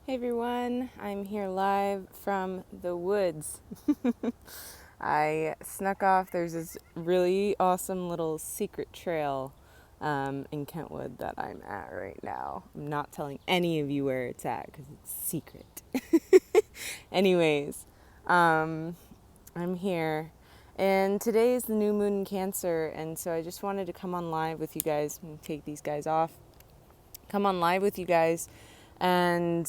Hey everyone, I'm here live from the woods. I snuck off. There's this really awesome little secret trail in Kentwood that I'm at right now. I'm not telling any of you where it's at because it's secret. Anyways, I'm here. And today is the new moon in Cancer, and so I just wanted to come on live with you guys and take these guys off. Come on live with you guys and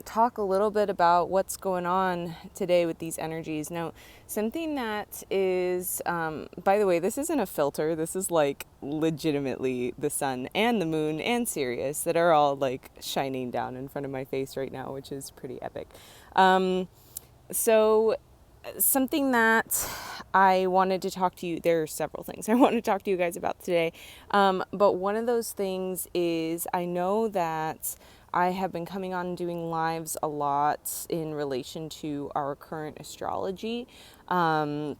talk a little bit about what's going on today with these energies. Now, something that is, by the way, this isn't a filter. This is like legitimately the sun and the moon and Sirius that are all like shining down in front of my face right now, which is pretty epic. So something that I wanted to talk to you, there are several things I want to talk to you guys about today. But one of those things is I know that I have been coming on doing lives a lot in relation to our current astrology. And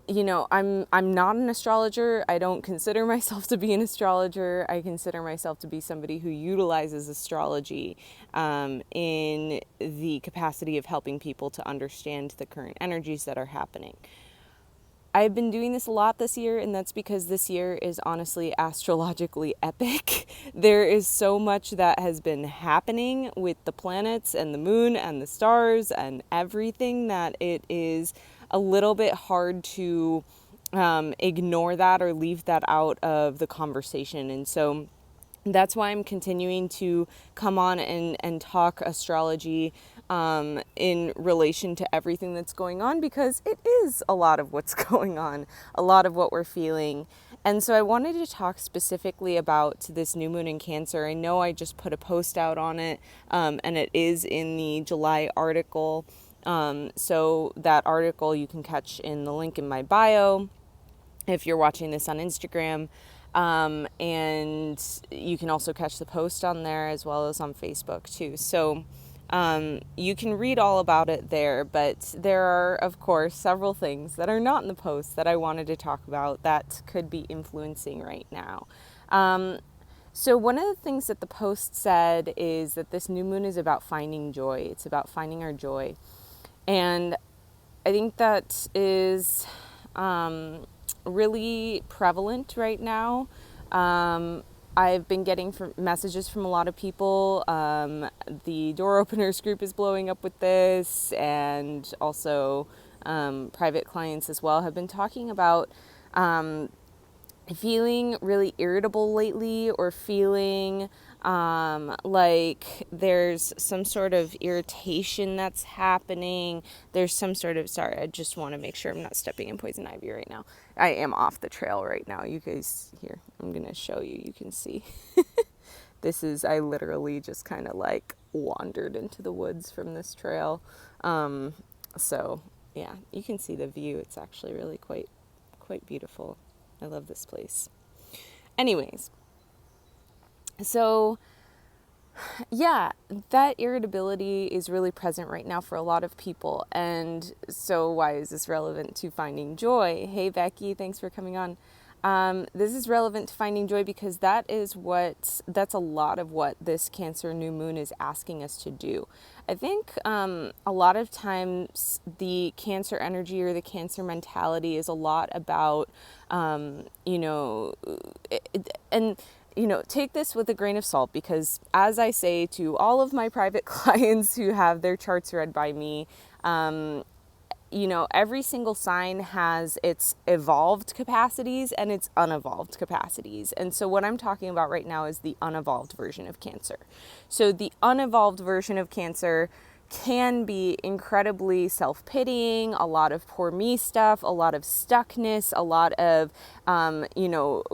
I'm not an astrologer. I don't consider myself to be an astrologer. I consider myself to be somebody who utilizes astrology in the capacity of helping people to understand the current energies that are happening. I've been doing this a lot this year, and that's because this year is honestly astrologically epic. There is so much that has been happening with the planets and the moon and the stars and everything that it is a little bit hard to ignore that or leave that out of the conversation. And so that's why I'm continuing to come on and talk astrology in relation to everything that's going on, because it is a lot of what's going on, a lot of what we're feeling. And so I wanted to talk specifically about this new moon in Cancer. I know I just put a post out on it, and it is in the July article. So that article you can catch in the link in my bio if you're watching this on Instagram. And you can also catch the post on there as well as on Facebook too. So you can read all about it there, but there are, of course, several things that are not in the post that I wanted to talk about that could be influencing right now. So one of the things that the post said is that this new moon is about finding joy. It's about finding our joy. And I think that is really prevalent right now. I've been getting messages from a lot of people. The Door Openers group is blowing up with this, and also private clients as well have been talking about feeling really irritable lately, or feeling like there's some sort of irritation that's happening. There's some sort of, sorry, I just want to make sure I'm not stepping in poison ivy right now. I am off the trail right now. You guys, here, I'm going to show you. You can see. I literally just kind of like wandered into the woods from this trail. So yeah, you can see the view. It's actually really quite beautiful. I love this place. Anyways, so yeah, that irritability is really present right now for a lot of people. And so why is this relevant to finding joy? Hey, Becky, thanks for coming on. This is relevant to finding joy because that's a lot of what this Cancer new moon is asking us to do. I think a lot of times the Cancer energy or the Cancer mentality is a lot about, take this with a grain of salt, because as I say to all of my private clients who have their charts read by me, every single sign has its evolved capacities and its unevolved capacities. And so what I'm talking about right now is the unevolved version of Cancer. So the unevolved version of Cancer can be incredibly self-pitying, a lot of poor me stuff, a lot of stuckness, a lot of,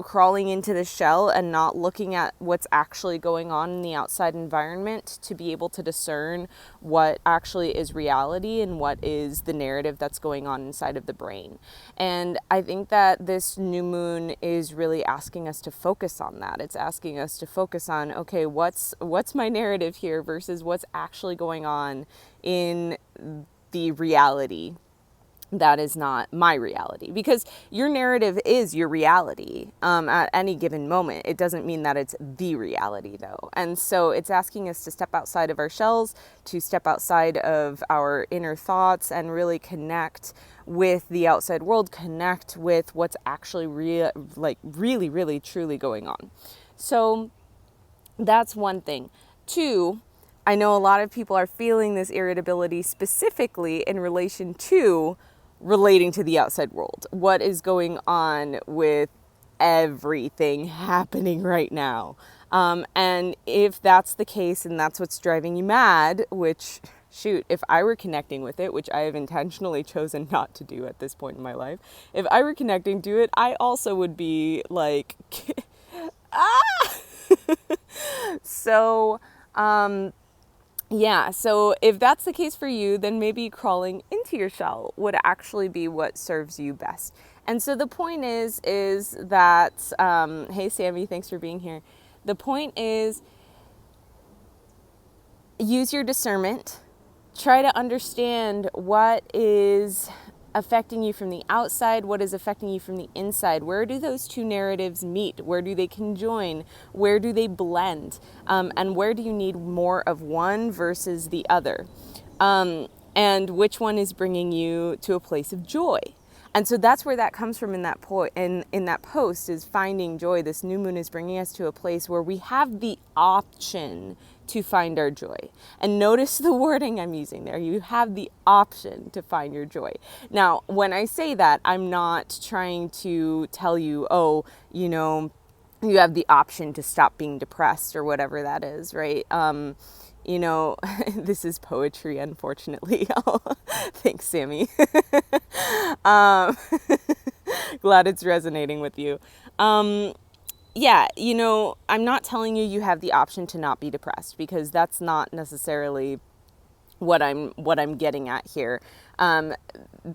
crawling into the shell and not looking at what's actually going on in the outside environment to be able to discern what actually is reality and what is the narrative that's going on inside of the brain. And I think that this new moon is really asking us to focus on that. It's asking us to focus on, okay, what's my narrative here versus what's actually going on in the reality. that is not my reality, because your narrative is your reality at any given moment. It doesn't mean that it's the reality, though. And so it's asking us to step outside of our shells, to step outside of our inner thoughts, and really connect with the outside world, connect with what's actually really, really, truly going on. So that's one thing. Two, I know a lot of people are feeling this irritability specifically in relation to relating to the outside world. What is going on with everything happening right now? And if that's the case and that's what's driving you mad, which, shoot, if I were connecting with it, which I have intentionally chosen not to do at this point in my life, if I were connecting to it, I also would be like, ah! So, yeah, so if that's the case for you, then maybe crawling into your shell would actually be what serves you best. And so the point is that, hey, Sammy, thanks for being here. The point is, use your discernment. Try to understand what is affecting you from the outside, what is affecting you from the inside. Where do those two narratives meet? Where do they conjoin? Where do they blend? And where do you need more of one versus the other? And which one is bringing you to a place of joy? And so that's where that comes from in that in that post, is finding joy. This new moon is bringing us to a place where we have the option to find our joy. And notice the wording I'm using there. You have the option to find your joy. Now, when I say that, I'm not trying to tell you, oh, you know, you have the option to stop being depressed or whatever that is, right? You know, this is poetry, unfortunately. Thanks, Sammy. Glad it's resonating with you. Yeah, you know, I'm not telling you have the option to not be depressed, because that's not necessarily what I'm getting at here.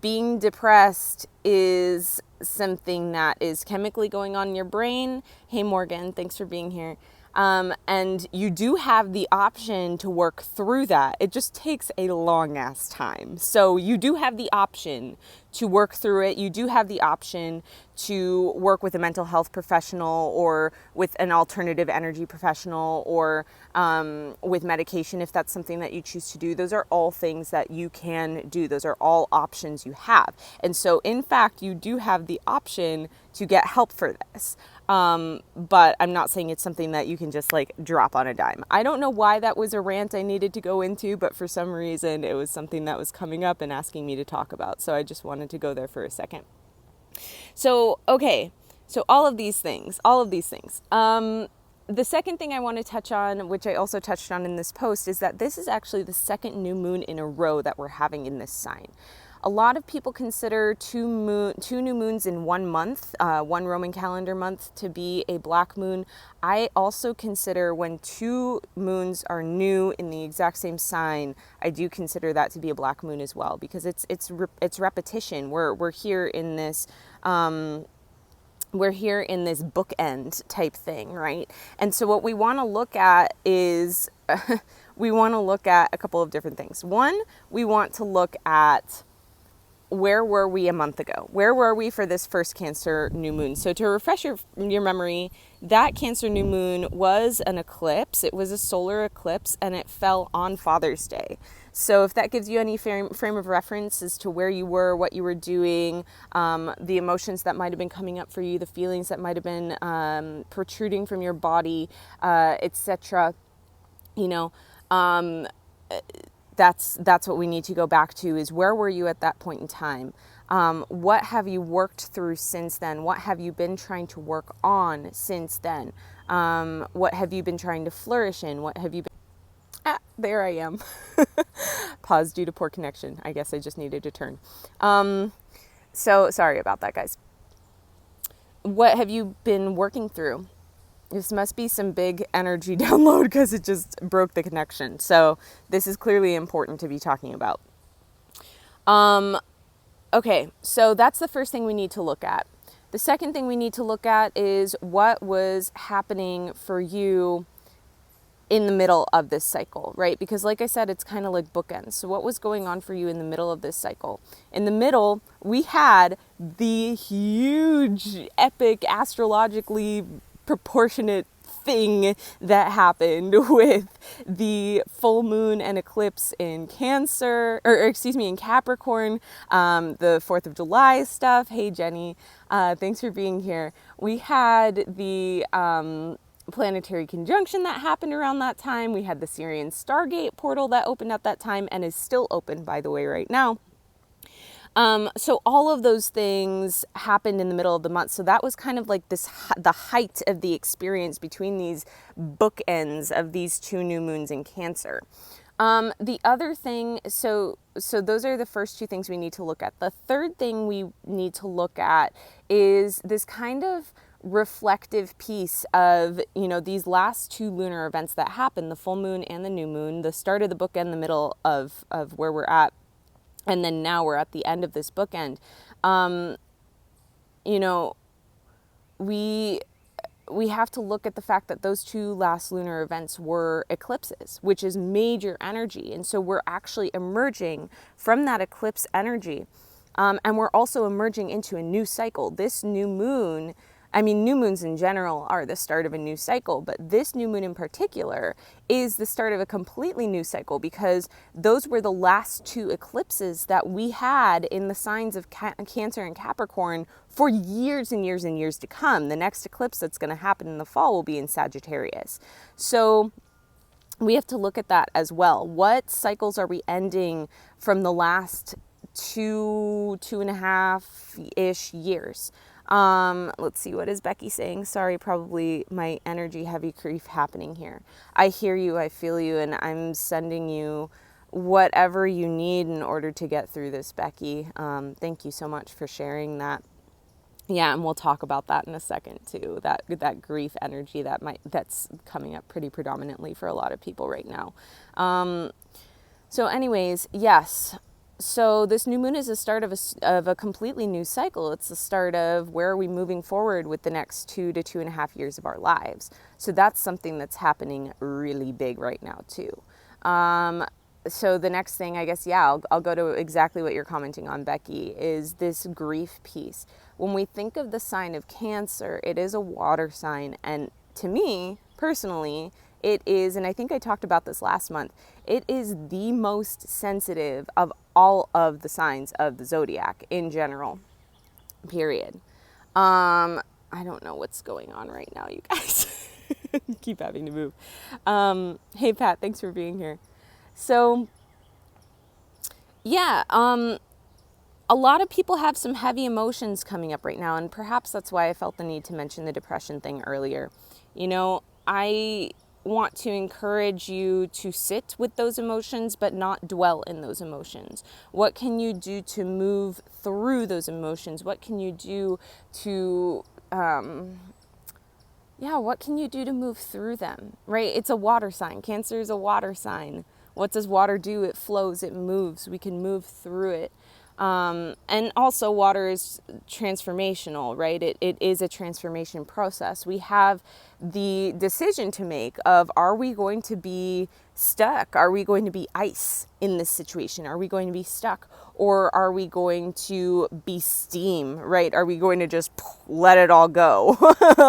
Being depressed is something that is chemically going on in your brain. Hey, Morgan, thanks for being here. And you do have the option to work through that. It just takes a long ass time. So you do have the option to work through it. You do have the option to work with a mental health professional, or with an alternative energy professional, or with medication, if that's something that you choose to do. Those are all things that you can do. Those are all options you have. And so, in fact, you do have the option to get help for this. But I'm not saying it's something that you can just like drop on a dime. I don't know why that was a rant I needed to go into, but for some reason it was something that was coming up and asking me to talk about. So I just wanted to go there for a second. So, okay. So all of these things. The second thing I want to touch on, which I also touched on in this post, is that this is actually the second new moon in a row that we're having in this sign. A lot of people consider two new moons in 1 month, one Roman calendar month, to be a black moon. I also consider when two moons are new in the exact same sign, I do consider that to be a black moon as well, because it's repetition. We're here in this. We're here in this bookend type thing, right? And so what we want to look at is, we want to look at a couple of different things. One, we want to look at, where were we a month ago? Where were we for this first Cancer new moon? So to refresh your memory, that Cancer new moon was an eclipse. It was a solar eclipse, and it fell on Father's Day. So if that gives you any frame of reference as to where you were, what you were doing, the emotions that might have been coming up for you, the feelings that might have been protruding from your body, etc., you know, that's what we need to go back to, is where were you at that point in time? What have you worked through since then? What have you been trying to work on since then? What have you been trying to flourish in? What have you been... there I am. Pause due to poor connection. I guess I just needed to turn. So sorry about that, guys. What have you been working through? This must be some big energy download, because it just broke the connection. So this is clearly important to be talking about. Okay, so that's the first thing we need to look at. The second thing we need to look at is what was happening for you in the middle of this cycle, right? Because like I said, it's kind of like bookends. So what was going on for you in the middle of this cycle? In the middle, we had the huge, epic, astrologically proportionate thing that happened with the full moon and eclipse in Cancer, or excuse me, in Capricorn, the 4th of July stuff. Hey, Jenny, thanks for being here. We had the planetary conjunction that happened around that time. We had the Sirian stargate portal that opened at that time and is still open, by the way, right now. So all of those things happened in the middle of the month. So that was kind of like the height of the experience between these bookends of these 2 new moons in Cancer. The other thing, so those are the first 2 things we need to look at. The third thing we need to look at is this kind of reflective piece of, these last 2 lunar events that happened, the full moon and the new moon, the start of the bookend, the middle of where we're at. And then now we're at the end of this bookend. We have to look at the fact that those 2 last lunar events were eclipses, which is major energy. And so we're actually emerging from that eclipse energy. And we're also emerging into a new cycle. This new moon, new moons in general are the start of a new cycle, but this new moon in particular is the start of a completely new cycle, because those were the last 2 eclipses that we had in the signs of Cancer and Capricorn for years and years and years to come. The next eclipse that's going to happen in the fall will be in Sagittarius. So we have to look at that as well. What cycles are we ending from the last 2.5-ish years? Let's see, what is Becky saying? Sorry, probably my energy heavy grief happening here. I hear you, I feel you, and I'm sending you whatever you need in order to get through this, Becky. Thank you so much for sharing that. Yeah, and we'll talk about that in a second too. That grief energy that's coming up pretty predominantly for a lot of people right now. So anyways, yes. So this new moon is the start of a completely new cycle. It's the start of where are we moving forward with the next 2 to 2.5 years of our lives. So that's something that's happening really big right now too. So the next thing, I guess, I'll go to exactly what you're commenting on, Becky, is this grief piece. When we think of the sign of Cancer, it is a water sign. And to me, personally, it is, and I think I talked about this last month, it is the most sensitive of all of the signs of the zodiac in general, period. I don't know what's going on right now, you guys. Keep having to move. Hey, Pat, thanks for being here. So, yeah, a lot of people have some heavy emotions coming up right now, and perhaps that's why I felt the need to mention the depression thing earlier. I want to encourage you to sit with those emotions, but not dwell in those emotions. What can you do to move through those emotions? What can you do to, what can you do to move through them, right? It's a water sign. Cancer is a water sign. What does water do? It flows, it moves. We can move through it. And also water is transformational, right? It is a transformation process. We have the decision to make of, are we going to be stuck? Are we going to be ice in this situation? Are we going to be stuck? Or are we going to be steam, right? Are we going to just let it all go?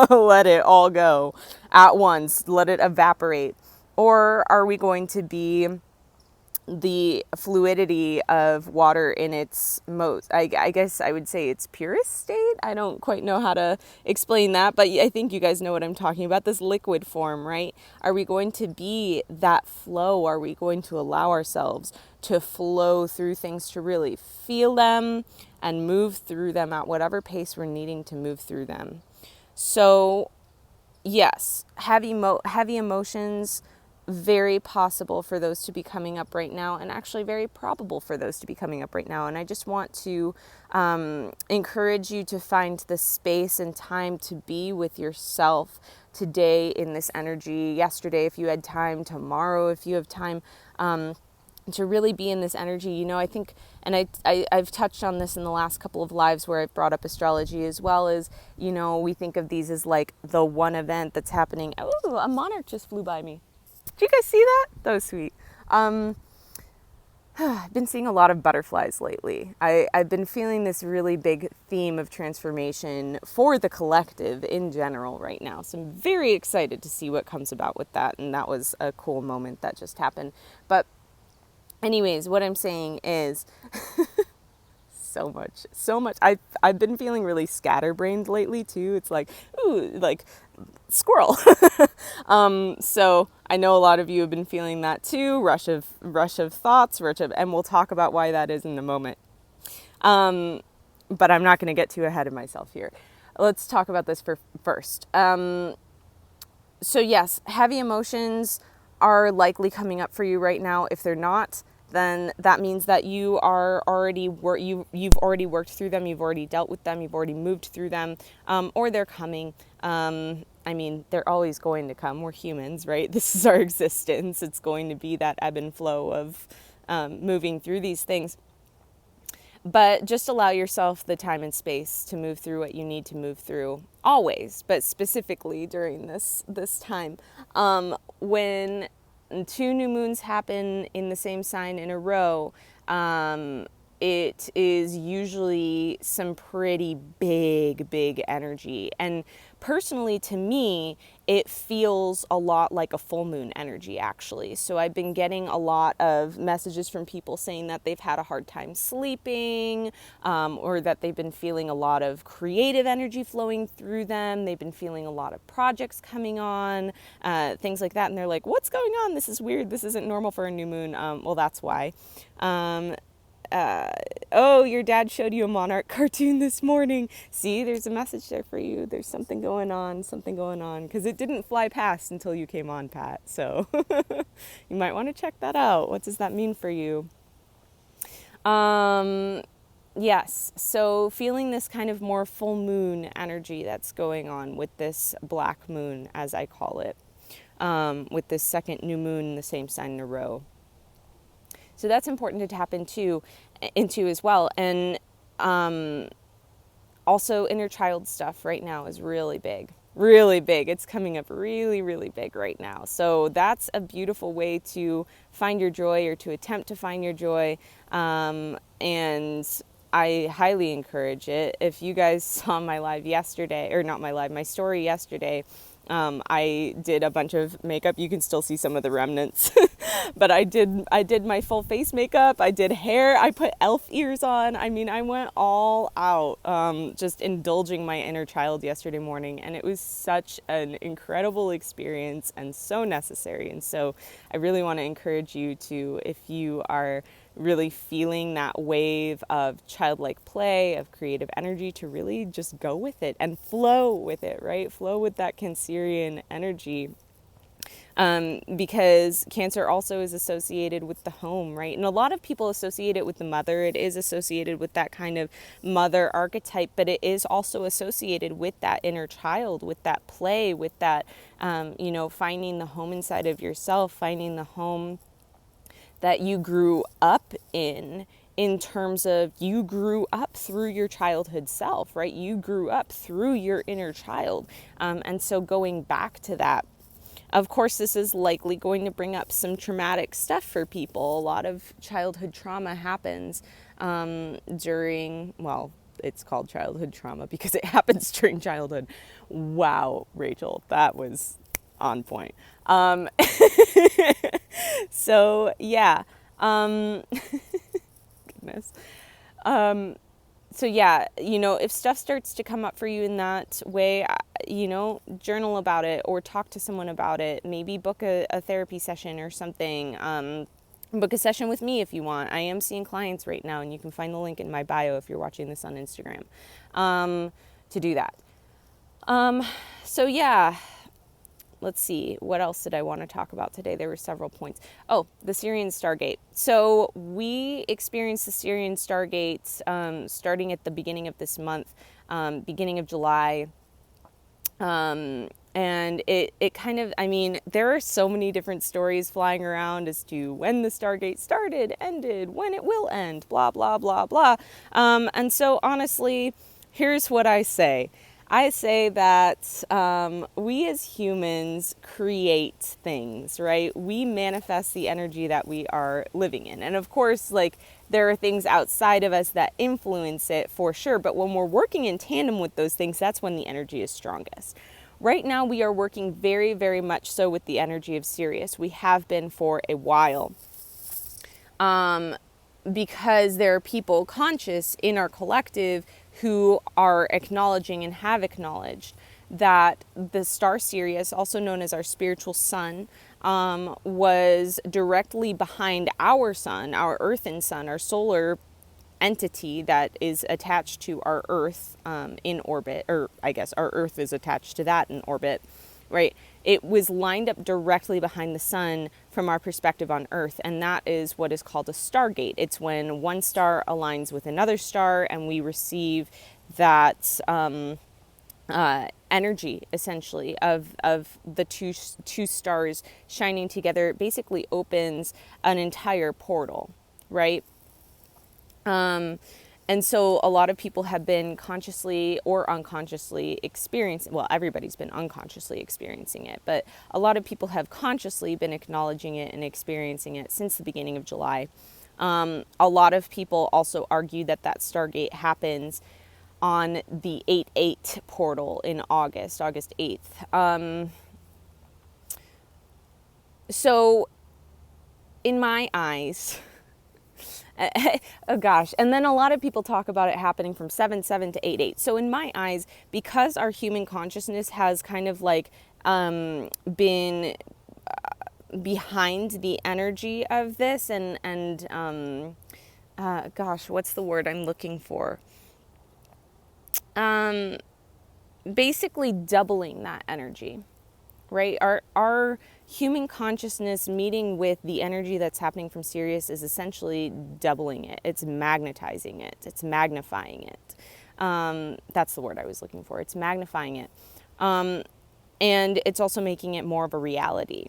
Let it all go at once. Let it evaporate. Or are we going to be the fluidity of water in its most, I guess I would say its purest state? I don't quite know how to explain that, but I think you guys know what I'm talking about, this liquid form, right? Are we going to be that flow? Are we going to allow ourselves to flow through things, to really feel them and move through them at whatever pace we're needing to move through them? So yes, heavy emotions, very possible for those to be coming up right now, and actually very probable for those to be coming up right now. And I just want to encourage you to find the space and time to be with yourself today in this energy, yesterday if you had time, tomorrow if you have time, to really be in this energy. I think, and I've touched on this in the last couple of lives where I've brought up astrology as well, as, we think of these as like the one event that's happening. Oh, a monarch just flew by me. Did you guys see that? That was sweet. I've been seeing a lot of butterflies lately. I've been feeling this really big theme of transformation for the collective in general right now. So I'm very excited to see what comes about with that. And that was a cool moment that just happened. But anyways, what I'm saying is so much. I've been feeling really scatterbrained lately too. It's like, ooh, like squirrel. So I know a lot of you have been feeling that too. Rush of thoughts, and we'll talk about why that is in a moment. But I'm not going to get too ahead of myself here. Let's talk about this first. So yes, heavy emotions are likely coming up for you right now. If they're not, then that means that you are already you've already worked through them, you've already dealt with them, you've already moved through them, or they're coming. I mean, they're always going to come. We're humans, right? This is our existence. It's going to be that ebb and flow of moving through these things. But just allow yourself the time and space to move through what you need to move through always, but specifically during this time. When 2 new moons happen in the same sign in a row, it is usually some pretty big energy. And personally, to me, it feels a lot like a full moon energy, actually. So I've been getting a lot of messages from people saying that they've had a hard time sleeping, or that they've been feeling a lot of creative energy flowing through them. They've been feeling a lot of projects coming on, things like that. And they're like, what's going on? This is weird. This isn't normal for a new moon. Well, that's why. Oh, your dad showed you a Monarch cartoon this morning. See, there's a message there for you. There's something going on, because it didn't fly past until you came on, Pat. So you might want to check that out. What does that mean for you? Yes, so feeling this kind of more full moon energy that's going on with this black moon, as I call it, with this second new moon in the same sign in a row. So that's important to tap into as well. And also inner child stuff right now is really big. It's coming up really big right now. So that's a beautiful way to find your joy, or to attempt to find your joy. And I highly encourage it. If you guys saw my live yesterday, or not my live, my story yesterday, I did a bunch of makeup. You can still see some of the remnants, but I did my full face makeup. I did hair. I put elf ears on. I mean, I went all out, just indulging my inner child yesterday morning. And it was such an incredible experience and so necessary. And so I really want to encourage you to, if you are really feeling that wave of childlike play, of creative energy, to really just go with it and flow with it, right? Flow with that Cancerian energy. Because Cancer also is associated with the home, right? And a lot of people associate it with the mother. It is associated with that kind of mother archetype, but it is also associated with that inner child, with that play, with that, finding the home inside of yourself, finding the home that you grew up in terms of you grew up through your childhood self, right? You grew up through your inner child. And so going back to that, of course, this is likely going to bring up some traumatic stuff for people. A lot of childhood trauma happens during, well, it's called childhood trauma because it happens during childhood. Wow, Rachel, that was on point. So yeah, goodness. So yeah, if stuff starts to come up for you in that way, journal about it or talk to someone about it. Maybe book a therapy session or something. Book a session with me if you want. I am seeing clients right now, and you can find the link in my bio if you're watching this on Instagram, to do that. So yeah. Let's see, what else did I want to talk about today? There were several points. Oh, the Sirian Stargate. So we experienced the Sirian Stargate starting at the beginning of this month, beginning of July. And it kind of, there are so many different stories flying around as to when the Stargate started, ended, when it will end, blah, blah, blah, blah. And so honestly, here's what I say. I say that we as humans create things, right? We manifest the energy that we are living in. And of course, like, there are things outside of us that influence it for sure. But when we're working in tandem with those things, that's when the energy is strongest. Right now, we are working very, very much so with the energy of Sirius. We have been for a while. Because there are people conscious in our collective who are acknowledging and have acknowledged that the star Sirius, also known as our spiritual sun, was directly behind our sun, our earthen sun, our solar entity that is attached to our Earth in orbit, or I guess our Earth is attached to that in orbit, right? It was lined up directly behind the sun from our perspective on Earth, and that is what is called a stargate. It's when one star aligns with another star and we receive that energy, essentially, of the two stars shining together. It basically opens an entire portal, right? And so a lot of people have been consciously or unconsciously experiencing, well, everybody's been unconsciously experiencing it, but a lot of people have consciously been acknowledging it and experiencing it since the beginning of July. A lot of people also argue that that Stargate happens on the 8/8 portal in August 8th. So in my eyes, oh gosh. And then a lot of people talk about it happening from 7/7 to 8/8. So in my eyes, because our human consciousness has kind of like been behind the energy of this and gosh, what's the word I'm looking for? Basically doubling that energy, right? Our human consciousness meeting with the energy that's happening from Sirius is essentially doubling it. It's magnetizing it. It's magnifying it. That's the word I was looking for. It's magnifying it. And it's also making it more of a reality.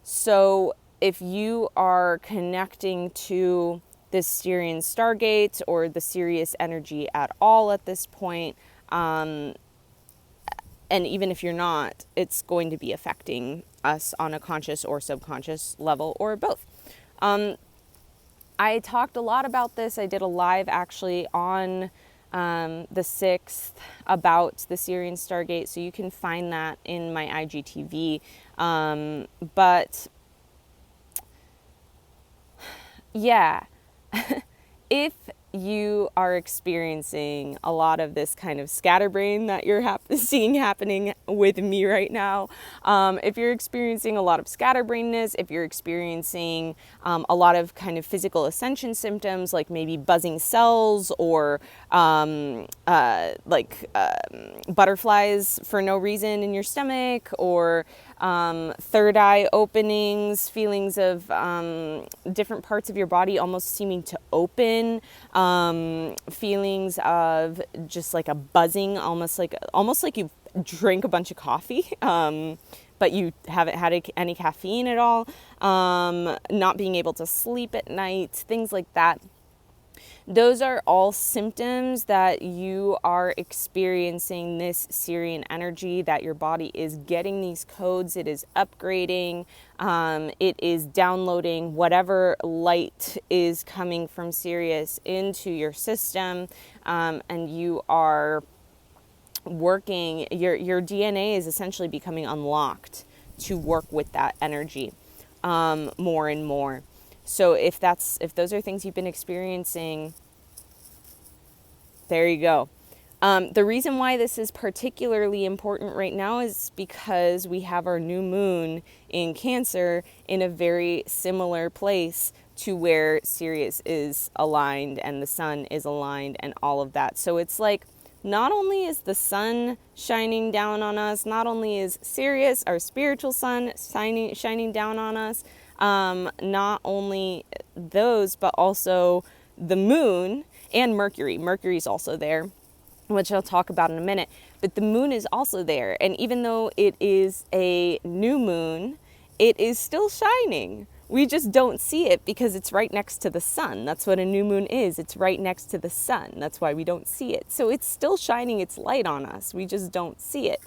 So if you are connecting to this Sirian Stargate or the Sirius energy at all at this point, and even if you're not, it's going to be affecting us on a conscious or subconscious level, or both. I talked a lot about this. I did a live actually on the 6th about the Sirian Stargate, so you can find that in my IGTV. But yeah, if you are experiencing a lot of this kind of scatterbrain that you're seeing happening with me right now, if you're experiencing a lot of scatterbrainness, if you're experiencing a lot of kind of physical ascension symptoms, like maybe buzzing cells or butterflies for no reason in your stomach, or third eye openings, feelings of different parts of your body almost seeming to open, feelings of just like a buzzing, almost like you drank a bunch of coffee, but you haven't had any caffeine at all, not being able to sleep at night, things like that. Those are all symptoms that you are experiencing this Sirian energy, that your body is getting these codes, it is upgrading, it is downloading whatever light is coming from Sirius into your system, and you are working, your DNA is essentially becoming unlocked to work with that energy more and more. So if those are things you've been experiencing, there you go. The reason why this is particularly important right now is because we have our new moon in Cancer in a very similar place to where Sirius is aligned and the sun is aligned and all of that. So it's like, not only is the sun shining down on us, not only is Sirius, our spiritual sun, shining down on us, not only those, but also the moon and Mercury. Mercury's also there, which I'll talk about in a minute. But the moon is also there. And even though it is a new moon, it is still shining, We just don't see it because it's right next to the sun. That's what a new moon is. It's right next to the sun. That's why we don't see it. So it's still shining its light on us. We just don't see it.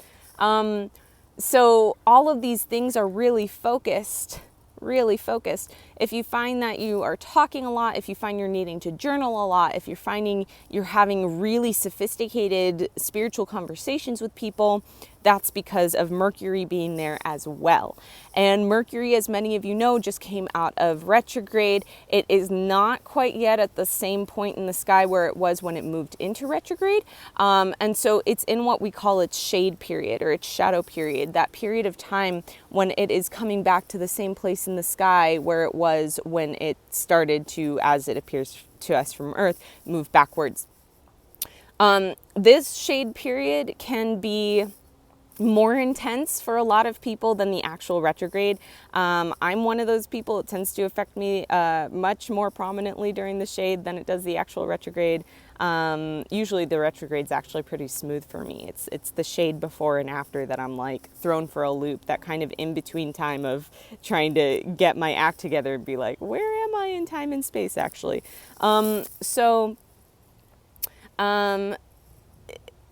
So all of these things are really focused, really focused. If you find that you are talking a lot, if you find you're needing to journal a lot, if you're finding you're having really sophisticated spiritual conversations with people, that's because of Mercury being there as well. And Mercury, as many of you know, just came out of retrograde. It is not quite yet at the same point in the sky where it was when it moved into retrograde. And so it's in what we call its shade period or its shadow period, that period of time when it is coming back to the same place in the sky where it was when it started to, as it appears to us from Earth, move backwards. This shade period can be more intense for a lot of people than the actual retrograde. I'm one of those people. It tends to affect me much more prominently during the shade than it does the actual retrograde. Usually the retrograde's actually pretty smooth for me. It's the shade before and after that I'm like thrown for a loop, that kind of in-between time of trying to get my act together and be like, where am I in time and space actually?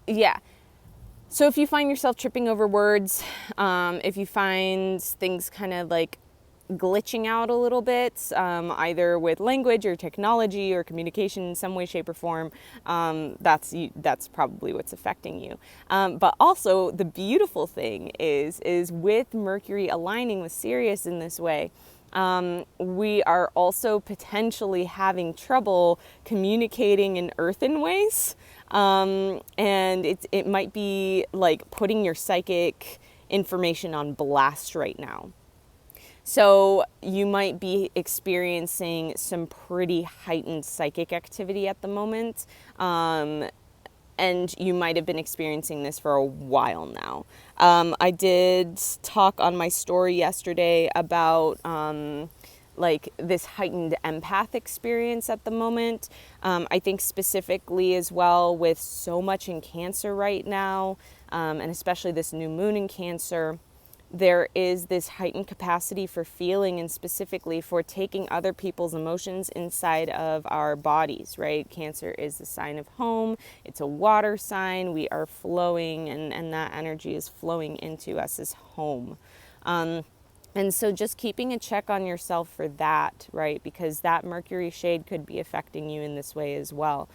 Yeah. So if you find yourself tripping over words, if you find things kind of like glitching out a little bit, either with language or technology or communication in some way, shape, or form, that's probably what's affecting you. But also the beautiful thing is with Mercury aligning with Sirius in this way, we are also potentially having trouble communicating in earthen ways. And it might be like putting your psychic information on blast right now. So you might be experiencing some pretty heightened psychic activity at the moment. And you might have been experiencing this for a while now. I did talk on my story yesterday about like this heightened empath experience at the moment. I think specifically as well with so much in Cancer right now, and especially this new moon in Cancer, there is this heightened capacity for feeling and specifically for taking other people's emotions inside of our bodies, right? Cancer is the sign of home. It's a water sign. We are flowing and that energy is flowing into us as home. And so just keeping a check on yourself for that, right? Because that Mercury shade could be affecting you in this way as well.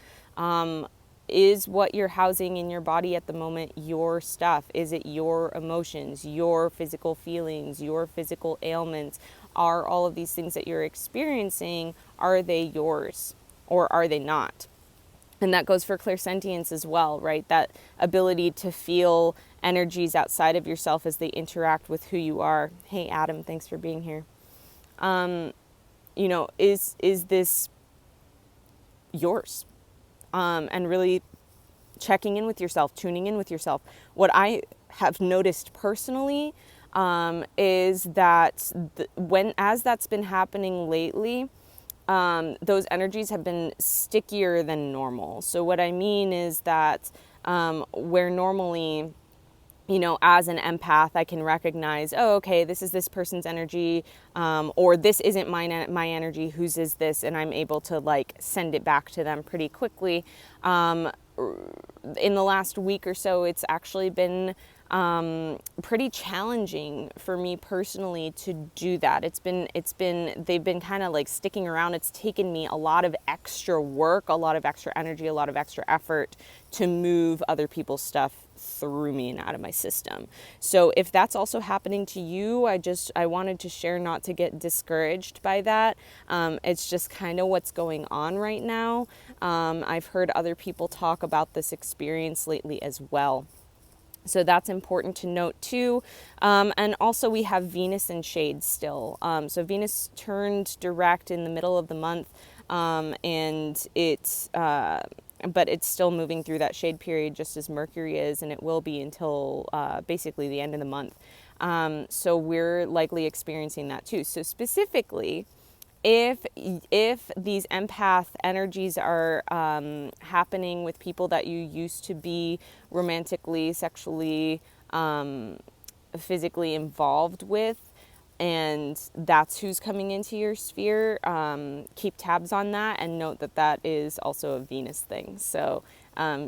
Is what you're housing in your body at the moment your stuff? Is it your emotions, your physical feelings, your physical ailments? Are all of these things that you're experiencing, are they yours or are they not? And that goes for clairsentience as well, right? That ability to feel energies outside of yourself as they interact with who you are. Hey, Adam, thanks for being here. Is this yours? And really checking in with yourself, tuning in with yourself. What I have noticed personally is that as that's been happening lately, those energies have been stickier than normal. So what I mean is that where normally, as an empath, I can recognize, oh, okay, this is this person's energy, or this isn't my energy, whose is this? And I'm able to like send it back to them pretty quickly. In the last week or so, it's actually been pretty challenging for me personally to do that. They've been kind of like sticking around. It's taken me a lot of extra work, a lot of extra energy, a lot of extra effort to move other people's stuff through me and out of my system. So if that's also happening to you, I wanted to share not to get discouraged by that. It's just kind of what's going on right now. I've heard other people talk about this experience lately as well. So that's important to note too. And also we have Venus in shade still. So Venus turned direct in the middle of the month, and but it's still moving through that shade period just as Mercury is, and it will be until basically the end of the month. So we're likely experiencing that too. So specifically, if these empath energies are happening with people that you used to be romantically, sexually, physically involved with, And that's who's coming into your sphere. Keep tabs on that and note that that is also a Venus thing. So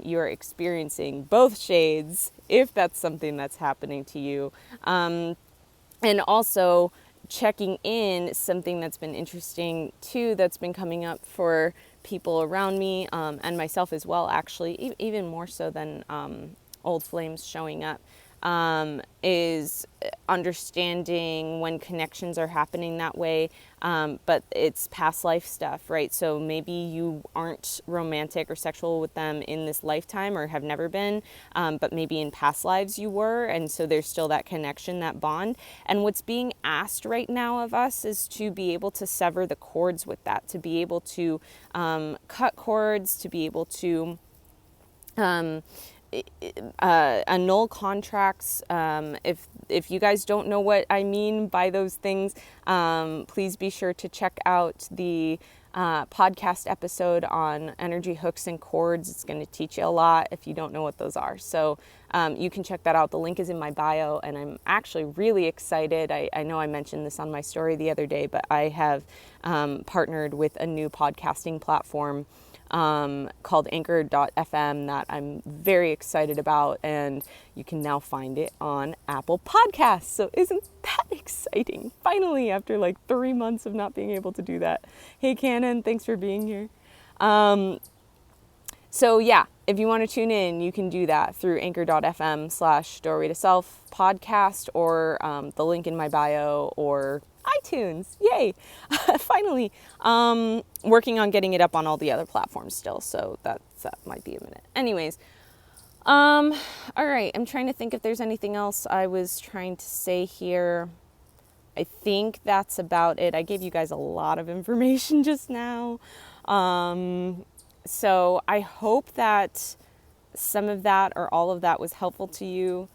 you're experiencing both shades if that's something that's happening to you. And also checking in, something that's been interesting too, that's been coming up for people around me and myself as well, actually, even more so than old flames showing up, is understanding when connections are happening that way, but it's past life stuff, right? So maybe you aren't romantic or sexual with them in this lifetime or have never been, but maybe in past lives you were, and so there's still that connection, that bond. And what's being asked right now of us is to be able to sever the cords with that, to be able to cut cords, to be able to annul contracts. If you guys don't know what I mean by those things, please be sure to check out the podcast episode on energy hooks and cords. It's going to teach you a lot if you don't know what those are. So you can check that out. The link is in my bio, and I'm actually really excited. I know I mentioned this on my story the other day, but I have partnered with a new podcasting platform called anchor.fm that I'm very excited about, and you can now find it on Apple Podcasts. So isn't that exciting? Finally, after like 3 months of not being able to do that. Hey, Cannon, thanks for being here. So yeah, if you want to tune in, you can do that through anchor.fm/Doorway to Self podcast, or the link in my bio, or iTunes. Yay. Finally, working on getting it up on all the other platforms still. So that might be a minute. Anyways, all right. I'm trying to think if there's anything else I was trying to say here. I think that's about it. I gave you guys a lot of information just now. So I hope that some of that or all of that was helpful to you.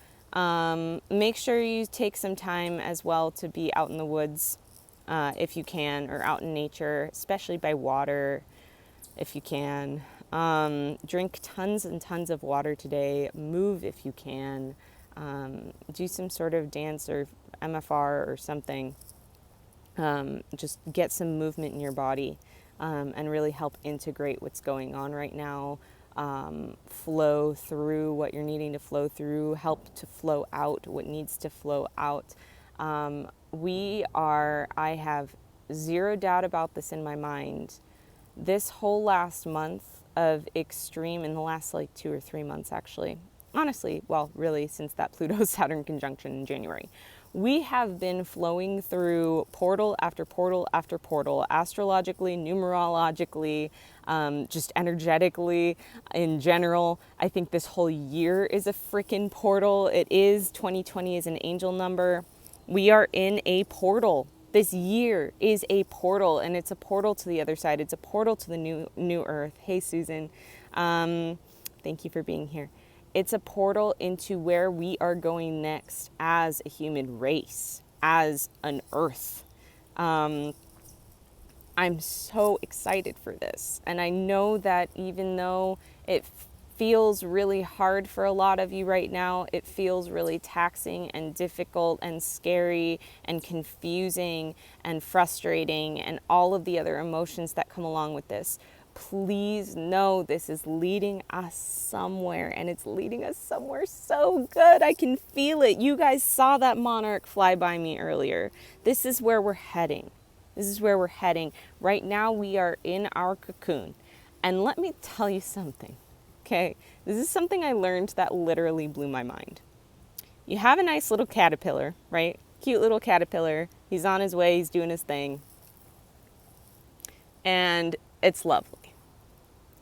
Make sure you take some time as well to be out in the woods if you can, or out in nature, especially by water if you can. Drink tons and tons of water today. Move if you can. Do some sort of dance or MFR or something. Just get some movement in your body and really help integrate what's going on right now. Flow through what you're needing to flow through, help to flow out what needs to flow out. I have zero doubt about this in my mind. This whole last month of extreme, in the last like 2 or 3 months actually, honestly, well, really since that Pluto-Saturn conjunction in January, we have been flowing through portal after portal after portal, astrologically, numerologically, just energetically in general. I think this whole year is a freaking portal. It is. 2020 is an angel number. We are in a portal. This year is a portal, and it's a portal to the other side. It's a portal to the new earth. Hey, Susan. Thank you for being here. It's a portal into where we are going next as a human race, as an earth. I'm so excited for this. And I know that even though it feels really hard for a lot of you right now, it feels really taxing and difficult and scary and confusing and frustrating and all of the other emotions that come along with this. Please know this is leading us somewhere, and it's leading us somewhere so good. I can feel it. You guys saw that monarch fly by me earlier. This is where we're heading. This is where we're heading. Right now we are in our cocoon. And let me tell you something, okay? This is something I learned that literally blew my mind. You have a nice little caterpillar, right? Cute little caterpillar. He's on his way. He's doing his thing. And it's lovely.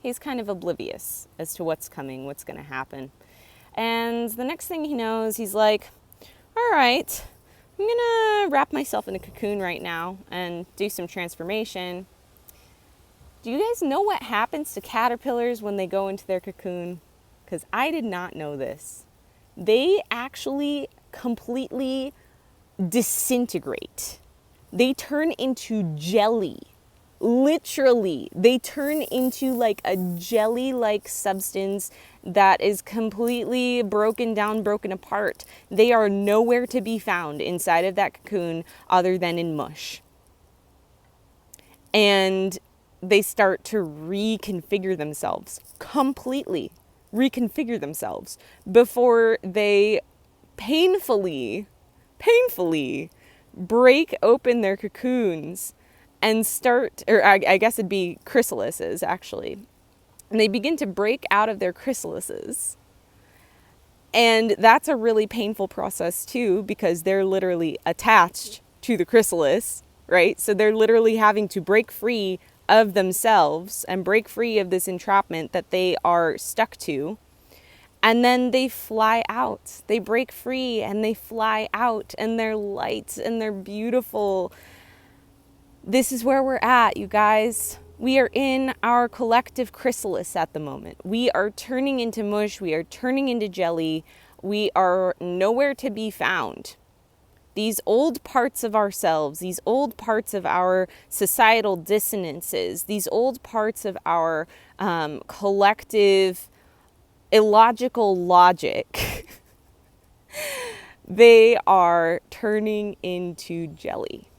He's kind of oblivious as to what's coming, what's going to happen. And the next thing he knows, he's like, all right, I'm going to wrap myself in a cocoon right now and do some transformation. Do you guys know what happens to caterpillars when they go into their cocoon? Because I did not know this. They actually completely disintegrate. They turn into jelly. Literally, they turn into like a jelly-like substance that is completely broken down, broken apart. They are nowhere to be found inside of that cocoon other than in mush. And they start to reconfigure themselves, completely reconfigure themselves before they painfully break open their cocoons and start, or I guess it'd be chrysalises actually. And they begin to break out of their chrysalises. And that's a really painful process too, because they're literally attached to the chrysalis, right? So they're literally having to break free of themselves and break free of this entrapment that they are stuck to. And then they fly out. They break free and they fly out, and they're light and they're beautiful. This is where we're at, you guys. We are in our collective chrysalis at the moment. We are turning into mush. We are turning into jelly. We are nowhere to be found. These old parts of ourselves, these old parts of our societal dissonances, these old parts of our collective illogical logic, they are turning into jelly.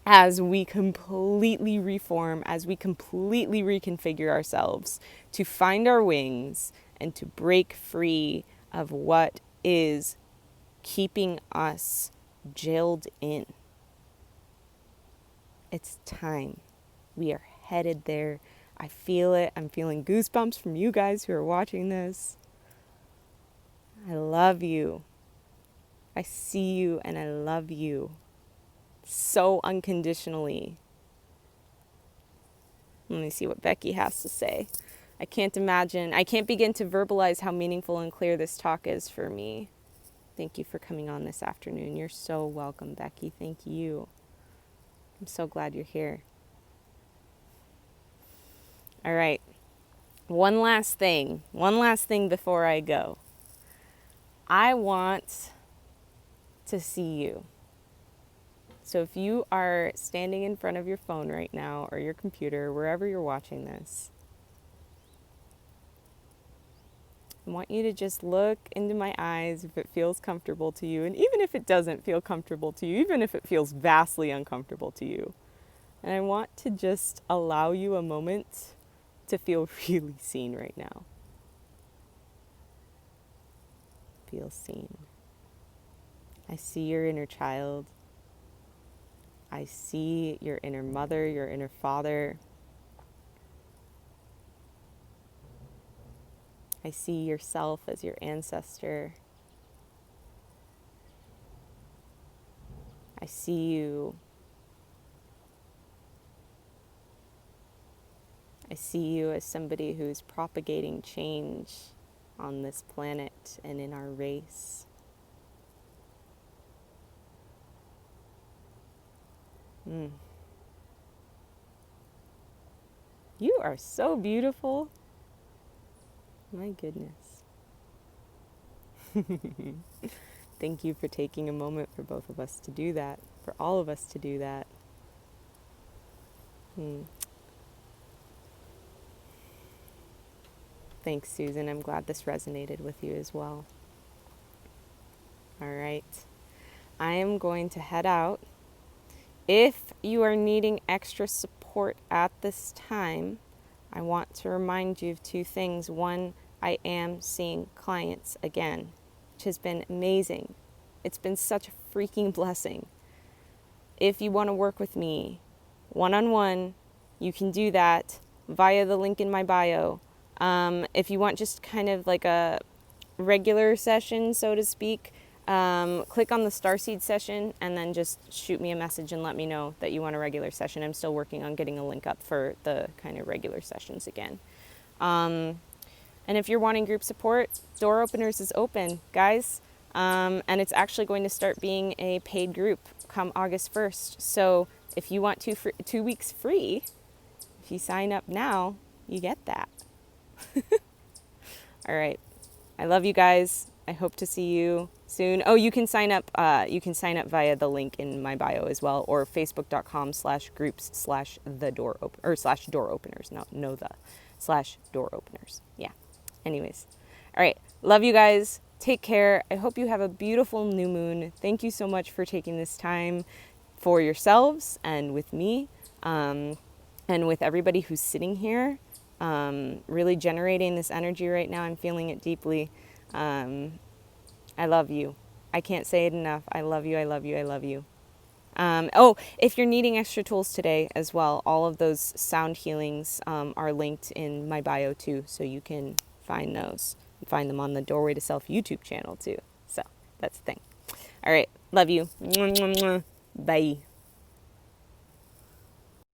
As we completely reform, as we completely reconfigure ourselves to find our wings and to break free of what is keeping us jailed in. It's time. We are headed there. I feel it. I'm feeling goosebumps from you guys who are watching this. I love you. I see you and I love you so unconditionally. Let me see what Becky has to say. I can't begin to verbalize how meaningful and clear this talk is for me. Thank you for coming on this afternoon. You're so welcome, Becky. Thank you. I'm so glad you're here. All right. One last thing before I go. I want to see you. So if you are standing in front of your phone right now or your computer, wherever you're watching this, I want you to just look into my eyes if it feels comfortable to you. And even if it doesn't feel comfortable to you, even if it feels vastly uncomfortable to you. And I want to just allow you a moment to feel really seen right now. Feel seen. I see your inner child. I see your inner mother, your inner father. I see yourself as your ancestor. I see you. I see you as somebody who's propagating change on this planet and in our race. You are so beautiful. My goodness. Thank you for taking a moment for both of us to do that, for all of us to do that. Thanks, Susan. I'm glad this resonated with you as well. All right. I am going to head out. If you are needing extra support at this time, I want to remind you of two things. One, I am seeing clients again, which has been amazing. It's been such a freaking blessing. If you want to work with me one-on-one, you can do that via the link in my bio. If you want just kind of like a regular session, so to speak, click on the Starseed session and then just shoot me a message and let me know that you want a regular session. I'm still working on getting a link up for the kind of regular sessions again. And if you're wanting group support, Door Openers is open, guys. And it's actually going to start being a paid group come August 1st. So if you want 2 weeks free, if you sign up now, you get that. All right. I love you guys. I hope to see you soon. Oh, you can sign up. You can sign up via the link in my bio as well, or facebook.com/groups/the door openers. No the /door openers. Yeah. Anyways, all right. Love you guys. Take care. I hope you have a beautiful new moon. Thank you so much for taking this time for yourselves and with me, and with everybody who's sitting here, really generating this energy right now. I'm feeling it deeply. I love you. I can't say it enough. I love you. I love you. I love you. If you're needing extra tools today as well, all of those sound healings are linked in my bio too, so you can find those. Find them on the Doorway to Self YouTube channel too. So that's the thing. All right. Love you. Bye.